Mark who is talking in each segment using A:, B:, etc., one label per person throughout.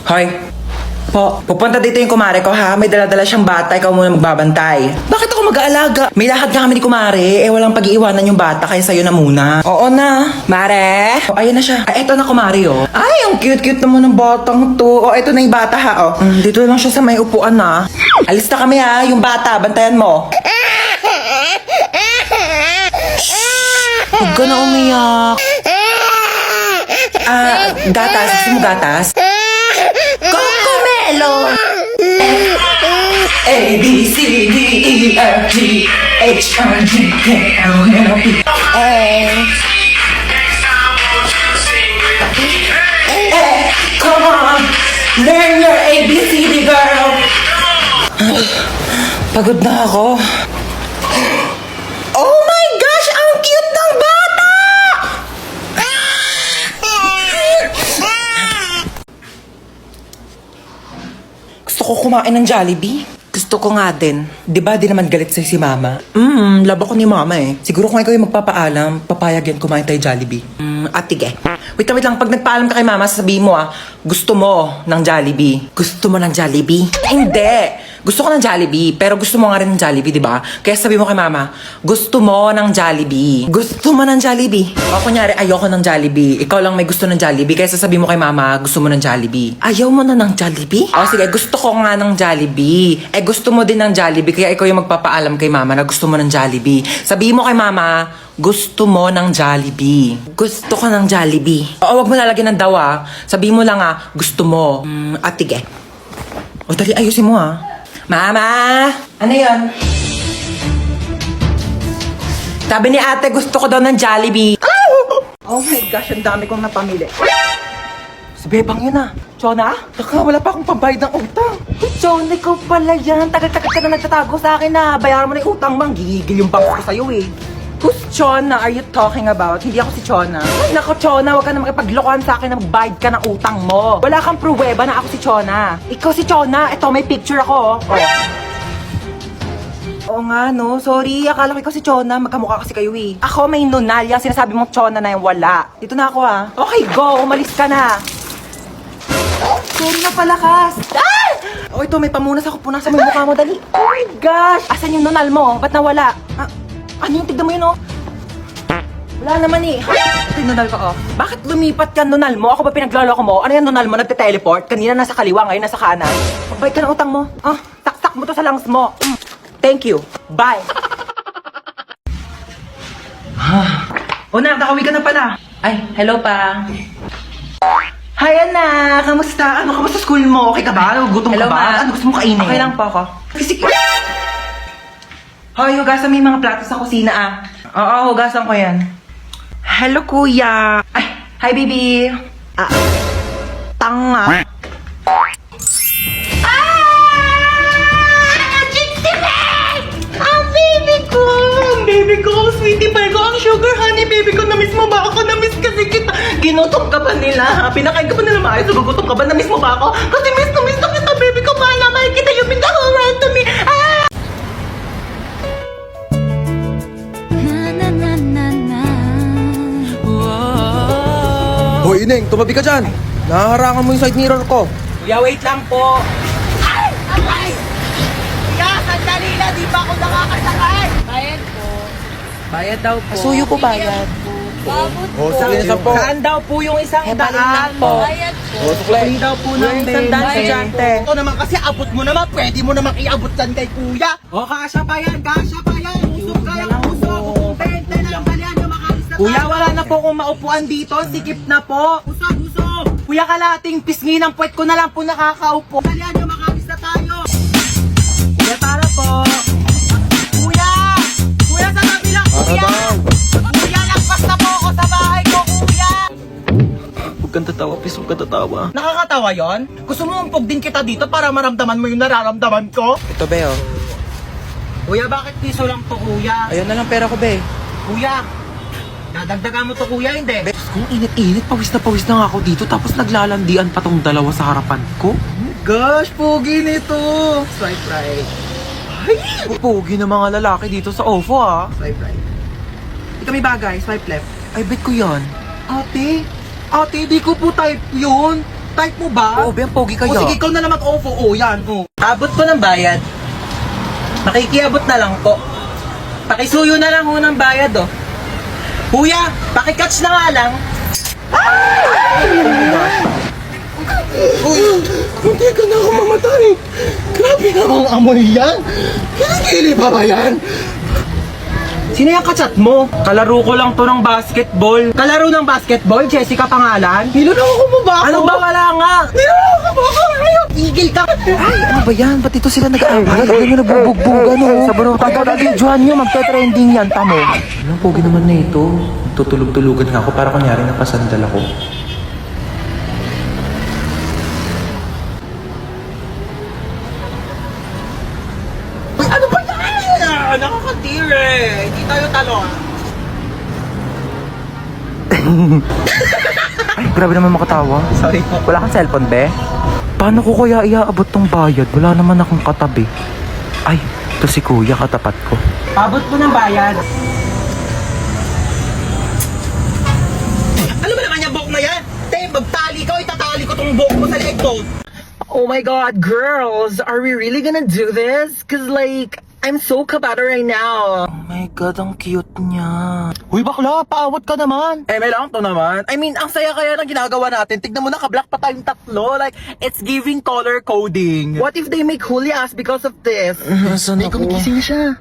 A: Hoy. Po, pupunta dito yung kumare ko ha. May dala-dala siyang bata, ikaw muna magbabantay. Bakit ako mag-aalaga? May lakad nga kami ni kumare. Walang pag-iiwanan yung bata, kaya sa'yo na muna. Oo na. Mare? Ayan na siya. Eto na kumare Ay, ang cute-cute naman ng batang to. Eto na yung bata ha dito lang siya sa may upuan na. Alis na kami ha, yung bata, bantayan mo. Huwag ka na umiyak. Gatas. Gusto mo gatas? Cocomelon! A, B, C, D, E, F, G, H, I, J, K, L, M, N, O, P, come on! Learn your ABCD, girl! Pagod na ako. Oh my gosh! Ang cute ng bata! Gusto ko kumain ng Jollibee. Gusto ko nga din. Diba di naman galit sa'yo si mama? Labo ko ni mama Siguro kung ikaw yung magpapaalam, papayag yan kumain tayo Jollibee. Tige. Wait lang. Pag nagpaalam ka kay mama, sasabihin mo gusto mo ng Jollibee. Gusto mo ng Jollibee? Hindi. Gusto ko ng Jollibee, pero gusto mo nga rin ng Jollibee, diba? Kaya sabi mo kay mama, gusto mo ng Jollibee. Gusto mo ng Jollibee. O kunyari, ayoko ng Jollibee. Ikaw lang may gusto ng Jollibee, kaya sasabihin mo kay mama, gusto mo ng Jollibee. Ayaw mo na ng Jollibee? O sige, gusto ko nga ng Jollibee. Gusto mo din ng Jollibee, kaya ikaw yung magpapaalam kay mama na gusto mo ng Jollibee. Sabihin mo kay mama, gusto mo ng Jollibee. Gusto ko ng Jollibee. Oo, wag mo lalagyan ng daw Sabihin mo lang gusto mo. Tige. O dali, ayusin mo Mama! Ano yon? Sabi ni ate, gusto ko daw ng Jollibee. Oh my gosh, ang dami kong napamili. Si Bebang yun Chona? Taka, wala pa akong pambayad ng utang. Chona, ikaw pala yan. Tagal-tagal ka na nagtatago sa akin bayaran mo na yung utang mo. Gigil yung bangko ko sa'yo Who's Chona are you talking about? Hindi ako si Chona. Ay, nako Chona, huwag ka na makipaglokohan sa akin na magbayad ka ng utang mo. Wala kang pruweba na ako si Chona. Ikaw si Chona. Ito, may picture ako. Oo nga, no. Sorry, akala ko ikaw si Chona. Magkamukha kasi kayo Ako may nunal. Yung sinasabi mong Chona na yung wala. Dito na ako Okay, go. Umalis ka na. Sorry na palakas. Ito, may pamunas ako. Punasan mo yung mukha mo, dali. Oh my gosh. Asan yung nunal mo? Ba't nawala? Ano yung tignan mo yun Wala naman Ito yung nunal ko Bakit lumipat ka nunal mo? Ako ba pinagloloko mo? Ano yung nunal mo? Nagte-teleport? Kanina nasa kaliwa, ngayon nasa kanan. Magbayad ka ng utang mo. Taktak mo to sa lungs mo. Thank you. Bye. Nakauwi ka na pala. Ay, hello pa. Hi, anak! Kamusta? Kamusta school mo? Okay ka ba? Gutom ka ba? Ano gusto mo kainin? Okay lang po ako. Sige. Hoy, hugasan mo yung mga plato sa kusina Oo, hugasan ko yan. Hello, kuya. Ay, hi, baby. Tanga. Ang baby ko! Ang baby ko, ang sweetie pie ko, ang sugar honey baby ko. Na-miss mo ba ako? Na-miss kasi kita. Ginutom ka ba nila? Pinakain ka ba nila maayos? Gugutom ka ba? Na-miss mo ba ako? Kasi miss na kita, baby ko. Mahal na mahal kita. You've been the whole world to me.
B: Hoy, Ineng, tumabi ka dyan. Nahaharangan mo yung side mirror ko.
A: Kuya, wait lang po.
C: Ay! Aray! Kuya, sandali na, di ba ako nakakasakay? Bayad po.
A: Bayad daw po.
D: Suyo po bayad.
C: Babot po.
B: Sige, isa po.
A: Saan daw po yung isang
D: Balik
A: daan
D: lang po.
C: Bayad po.
A: Bili daw po ng isang daan
C: Bayad
A: estudyante.
C: Ito naman kasi abot mo naman, pwede mo naman iabot dyan kay kuya. O, kasya pa yan, kasya pa yan. Usok kaya usok. Kung 20 na lang balian yung makalis na
A: Kuya,
C: tayo.
A: wala na po kung maupuan dito. Sikip na po.
C: Usok, usok.
A: Kuya, kalating pisngi ng puwet ko na lang po nakakaupo.
C: Balian yung makalis na tayo.
A: Kuya, para po.
C: Kuya! Kuya, sa kabilang kuya! Kuya, lagpas na po ako sa bahay ko, kuya!
B: Huwag kang tatawa, please. Huwag kang tatawa.
A: Nakakatawa yon? Gusto mo umpog din kita dito para maramdaman mo yung nararamdaman ko?
B: Ito, be,
A: Kuya, bakit piso lang to, kuya?
B: Ayun na lang pera ko, be.
A: Kuya, dadagdagan mo to, kuya, hindi?
B: Kung init-init, pawis na nga ako dito. Tapos naglalandian pa tong dalawa sa harapan ko.
A: Gosh, pogi nito! Swipe right.
B: Ay! Pugi ng mga lalaki dito sa OFO,
A: Swipe right. Ito may bagay, swipe left.
B: Ay, bet ko yan.
A: Ate, di ko po type yun.
C: Type mo ba?
A: Oo, ang pogi
C: O sige, ikaw na lang mag-ofo. O, yan. O. Abot po ng bayad. Makikiabot na lang po. Pakisuyo na lang ho ng bayad, oh. Kuya, pakikatch na nga lang. Uy, hindi ka na ako mamatay. Grabe namang amoy yan. Kinikili pa ba yan? Sino yung kachat mo? Kalaro ko lang to ng basketball. Kalaro ng basketball? Jessica pangalan? Niloloko mo ba ako? Ano ba wala nga? Niloloko mo ako? Ayaw, tigil ka.
A: Ay, ano ba yan? Ba't ito sila nag-aaway? Ganyan yung nagbubugbugan, oh. Sa baro, taga-videohan nyo, magte-trending yan, tamo. Anong pogi naman na ito? Tutulog-tulugan nga ako para kunyari napasandal ako.
C: Uy, ano ba yan? Nakakatire. Hindi tayo talo, ah.
A: Ay, grabe naman makatawa.
C: Sorry po.
A: Wala kang cellphone, be? Paano ko kaya iaabot tong bayad? Wala naman akong katabi. Ay, ito si kuya, katapat ko.
C: Abot mo ng bayad. Ano ba naman yung buhok na yan? Te, magtali ka o itatali ko tong buhok mo sa leeg ko.
B: Oh my god, girls, are we really gonna do this? Cause like, I'm so kabata right now.
A: Oh my God, ang cute niya.
C: Uy, bakla, paawat ka naman.
B: Eh, may lang to naman. I mean, ang saya kaya ng ginagawa natin. Tignan mo, naka-black pa tayong tatlo. Like, it's giving color coding. What if they make huli us because of this?
A: Nasaan ako?
B: Gumigising siya.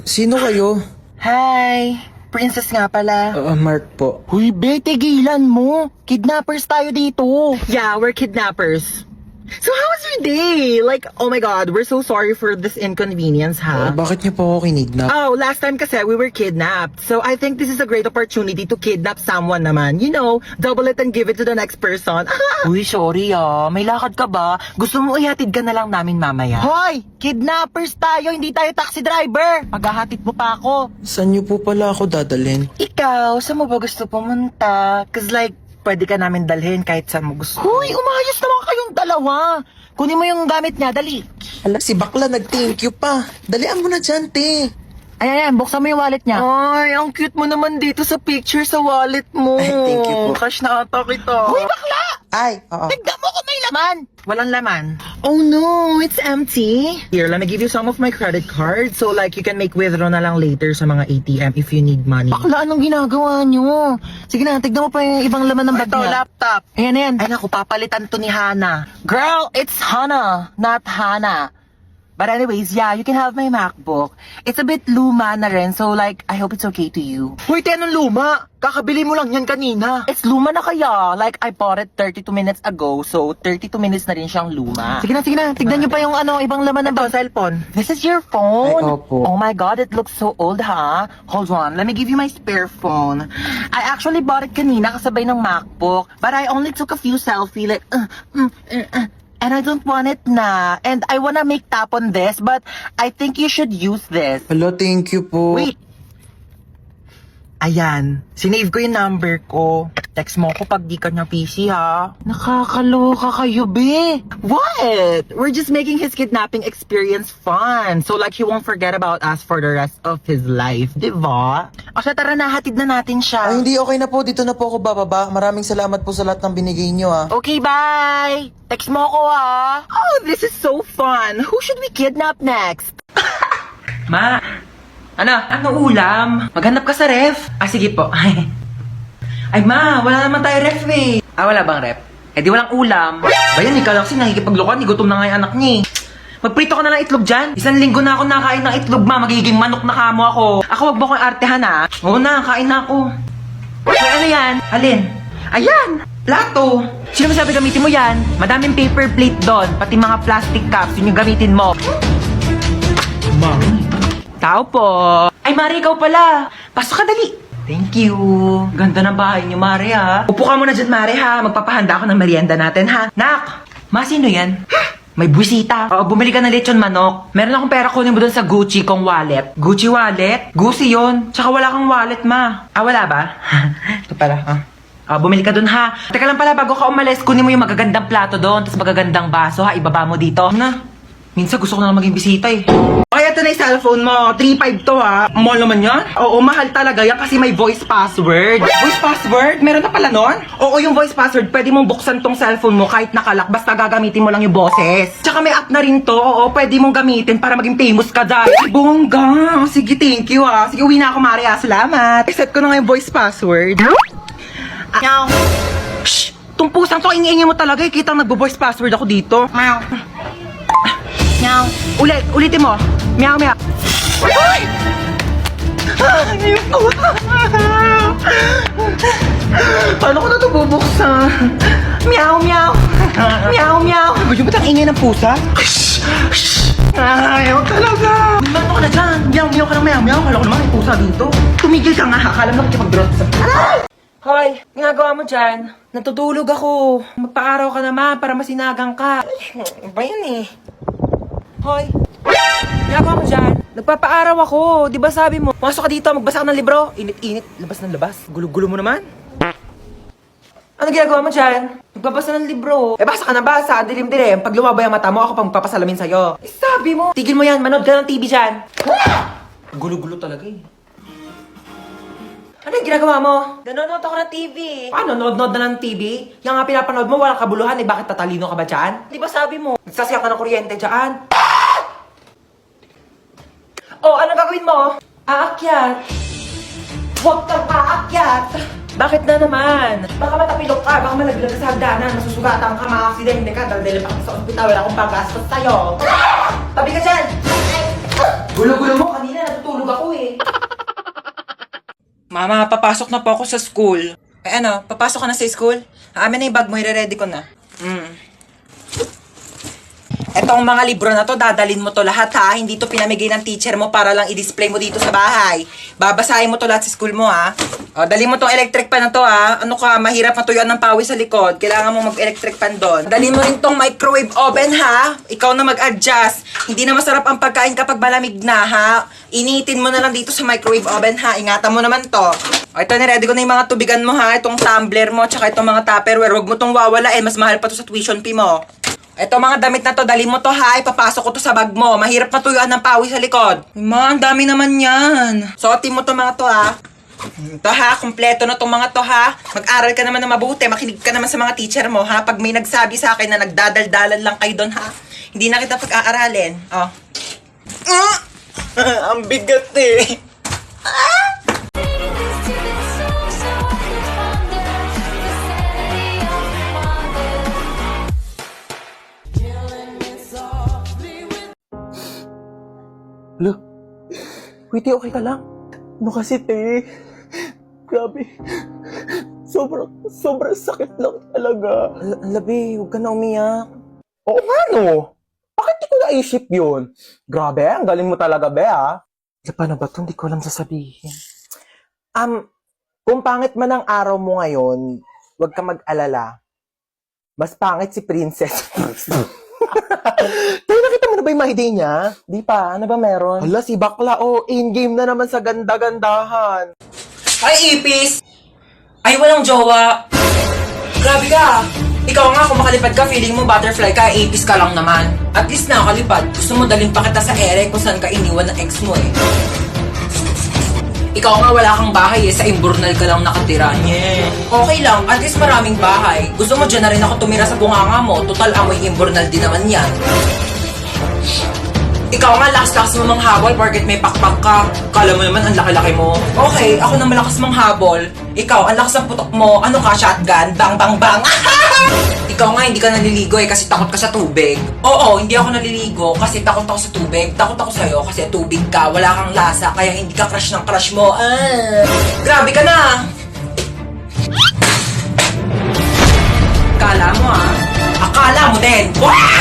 A: Sino kayo?
B: Hi, princess nga pala.
A: Mark po.
C: Uy, be, tigilan mo. Kidnappers tayo dito.
B: Yeah, we're kidnappers. So how was your day? Like, oh my god, we're so sorry for this inconvenience, ha?
A: Bakit niyo po ako kinidnap?
B: Oh, last time kasi we were kidnapped. So I think this is a great opportunity to kidnap someone naman. You know, double it and give it to the next person.
C: Uy, sorry may lakad ka ba?
B: Gusto mo ihatid ka na lang namin mamaya?
C: Hoy, kidnappers tayo, hindi tayo taxi driver. Paghahatid mo pa ako.
A: Saan niyo po pala ako dadalhin?
B: Ikaw, saan mo ba gusto pumunta? Cause like, pwede ka namin dalhin kahit saan mo gusto.
C: Hoy, umayos naman kayong dalawa. Kunin mo yung gamit niya, dali.
A: Ala, si bakla nag-thank you pa. Dalian mo na dyan, te.
C: Ayan, buksan mo yung wallet niya.
B: Ay, ang cute mo naman dito sa picture sa wallet mo.
A: Ay, thank you po.
B: Cash na ata kita.
C: Hoy, bakla!
A: Ay, oo.
C: Tignan mo kung may laman.
B: Walang laman. Oh no, it's empty. Here, let me give you some of my credit card so like you can make withdraw na lang later sa mga ATM if you need money.
C: Bakla, anong ginagawa niyo? Sige na, tignan mo pa yung ibang laman ng bag
B: Ito,
C: niya.
B: laptop.
C: Ayan, ayan.
B: Ay naku, papalitan to ni Hana.
C: Girl, it's Hana, not Hana.
B: But anyways, yeah, you can have my MacBook. It's a bit luma na rin, so like, I hope it's okay to you.
C: Hoy, te, anong luma? Kakabili mo lang yan kanina.
B: It's luma na kaya. Like, I bought it 32 minutes ago, so 32 minutes na rin siyang luma.
C: Sige na. Tignan niyo pa yung ibang laman ng
B: Ito,
C: bag.
B: cellphone. This is your phone?
A: Ay, opo.
B: Oh my god, it looks so old, ha? Hold on, let me give you my spare phone. I actually bought it kanina kasabay ng MacBook, but I only took a few selfie, like, and I don't want it na. And I wanna make tap on this, but I think you should use this.
A: Hello, thank you po.
B: Wait. Ayan, sinave ko yung number ko. Text mo ko pag di ka niya PC, ha?
C: Nakakaloka kayo, be.
B: What? We're just making his kidnapping experience fun. So like he won't forget about us for the rest of his life, di ba? O siya, tara na, hatid na natin siya.
A: Ay, hindi, okay na po. Dito na po ako bababa. Maraming salamat po sa lahat ng binigay niyo, ah.
B: Okay, bye! Text mo ako, ha? Oh, this is so fun. Who should we kidnap next?
D: Ma, ano ulam? Maghanap ka sa ref. Ah, sige po. Ay ma, wala naman tayo ref eh. Ah, wala bang ref? Eh di walang ulam. Bayan, ikaw lang kasi nakikipaglukan. Gutom na nga yung anak niya eh. Magprito ka na lang itlog dyan. 1 linggo na ako nakain ng itlog, ma. Magiging manok na kamo ako. Ako, wag mo akong artehan, ha? Oo na, kain na ako. Ay, ano yan? Alin? Ayan! Plato! Sino masabi gamitin mo yan? Madaming paper plate doon. Pati mga plastic cups, yun yung gamitin mo. Tao po. Ay, Mari, ikaw pala. Pasok ka, dali. Thank you. Ganda ng bahay niyo, Mari, ha. Upo ka muna dyan, Mari, ha. Magpapahanda ako ng merienda natin, ha. Nak! Ma, sino yan? May buwisita. Oo, bumili ka ng lechon manok. Meron akong pera, kunin mo dun sa Gucci kong wallet. Gucci wallet? Gucci yon. Tsaka wala kang wallet, ma. Ah, wala ba? Ito pala, ha. Bumili ka dun, ha. Teka lang pala, bago ka umalis, kunin mo yung magagandang plato doon, tapos magagandang baso, ha. Ibaba mo dito. Na. Minsan gusto ko na lang maging bisita, eh. Okay, ito
A: eto na yung cellphone mo. 3.5 to ha. Mahal naman yan? Oo, mahal talaga yan kasi may voice password. Voice password? Meron na pala nun? Oo, yung voice password, pwede mong buksan tong cellphone mo kahit nakalak. Basta gagamitin mo lang yung boses. Tsaka may app na rin to. Oo, pwede mong gamitin para maging famous ka dahil. Ay, bongga. Sige, thank you ha. Sige, uwi na ako, Maria. Salamat. Set ko na nga yung voice password.
B: Meow.
A: Shh! Tong pusang to, ingay mo talaga. Eh. Kitang nagbo-voice password ako dito.
B: Meow. Meow.
A: Ulitin mo. Meow, meow. Ay! Paano ko na ito bubuksan? Meow, meow. Meow, meow. Gusto mo tang ingay ng pusa? Ayaw talaga. Ano ka na dyan? Meow, meow ka ng meow, meow. Kala ko naman may pusa dito. Tumigil ka nga. Akala mo nakikipag-drop sa... Aray!
D: Hoy, ginagawa mo dyan? Natutulog ako. Magpa-araw ka naman para masinagang ka.
A: Ba yan eh?
D: Hoy, ginagawa mo dyan? Nagpapa-araw ako. Di ba sabi mo? Masok ka dito, magbasa ka ng libro. Init-init, labas ng labas. Gulo-gulo mo naman. Ano ginagawa mo dyan? Nagbabasa ng libro.
A: Eh basa ka na basa. Dilim-dilim. Pag lumabay ang mata mo, ako pang magpapasalamin sa'yo.
D: Eh, sabi mo. Tigil mo yan, manood ka ng TV dyan.
A: Gulo-gulo talaga eh.
D: Ano yung ginagawa mo? Nanonood ako ng TV.
A: Paano? Nood-nood na ng TV? Yung nga pinapanood mo, walang kabuluhan eh. Bakit tatalino ka ba dyan?
D: Di ba sabi mo?
A: Nagsasaya ka ng kuryente dyan.
D: Oh, ano gagawin mo? Aakyat. Huwag kang aakyat. Bakit na naman?
A: Baka matapilok ka, baka malaglag ka sa hagdanan, masusugatan ka, makaksidente ka, daldalin pa ka sa ospital, wala akong panggastos sa'yo.
D: Tabi ka dyan.
A: Gulo-gulo mo, kanina natutulog ako eh.
D: Mama, papasok na po ako sa school. Eh ano, papasok ka na sa school? Amin na yung bag mo, i-ready ko na. Etong mga libro na to, dadalin mo to lahat ha. Hindi to pinamigay ng teacher mo para lang i-display mo dito sa bahay. Babasahin mo to lahat sa school mo ha. O, dali mo tong electric pan na to ha. Ano ka, mahirap matuyuan ng pawis sa likod. Kailangan mo mag-electric pan doon. Dali mo rin tong microwave oven ha. Ikaw na mag-adjust. Hindi na masarap ang pagkain kapag malamig na ha. Initin mo na lang dito sa microwave oven ha. Ingatan mo naman to. O, ito, niready ko na yung mga tubigan mo ha. Itong tumbler mo, tsaka itong mga tupperware. Huwag mo tong wawalain. Mas mahal pa to sa tuition fee mo. Ito mga damit na to, dali mo to ha, ipapasok ko to sa bag mo. Mahirap matuyuan ng pawis sa likod. Ma, ang dami naman yan. Suotin mo to mga to ha. Ito ha, kumpleto na tong mga to ha. Mag-aral ka naman na mabuti, makinig ka naman sa mga teacher mo ha. Pag may nagsabi sa akin na nagdadaldalan lang kayo doon ha, hindi na kita pag-aaralin. Oh. Ang bigat eh.
C: Lo, Witty, okay ka lang? Ano kasi, te? Grabe. Sobrang sakit lang talaga.
A: Labi, huwag ka na umiyak.
C: Oo nga, no? Bakit di ko naisip yun? Grabe, ang galing mo talaga, be, ah.
A: Paano ba ito? Hindi ko alam sasabihin. Kung pangit man ang araw mo ngayon, huwag ka mag-alala. Mas pangit si Princess. Tayo, nakita mo na ba yung mahiday niya? Di pa, ano ba meron? Hala, si Bakla, in-game na naman sa ganda-gandahan.
D: Ay, Ipis! Ay, walang jowa. Grabe ka. Ikaw nga, kung makalipad ka, feeling mo butterfly ka, Ipis ka lang naman. At least nakakalipad. Gusto mo dalhin pa kita sa ere kung saan ka iniwan ng ex mo eh. Ikaw nga wala kang bahay eh, sa Imburnal ka lang nakatira. Yeah. Okay lang, at least maraming bahay. Gusto mo dyan na rin ako tumira sa bunganga mo, total amoy Imburnal din naman yan. Ikaw nga, lakas-lakas mo manghabol porket may pakpak ka. Kala mo naman ang laki-laki mo. Okay, ako na malakas manghabol. Ikaw, ang lakas ng putok mo. Ano ka, shotgun? Bang, bang, bang! Ikaw nga, hindi ka naliligo eh kasi takot ka sa tubig. Oo, hindi ako naliligo kasi takot ako sa tubig. Takot ako sa'yo kasi tubig ka, wala kang lasa, kaya hindi ka crush ng crush mo. Grabe ka na! Akala mo ah. Akala mo din. Wow!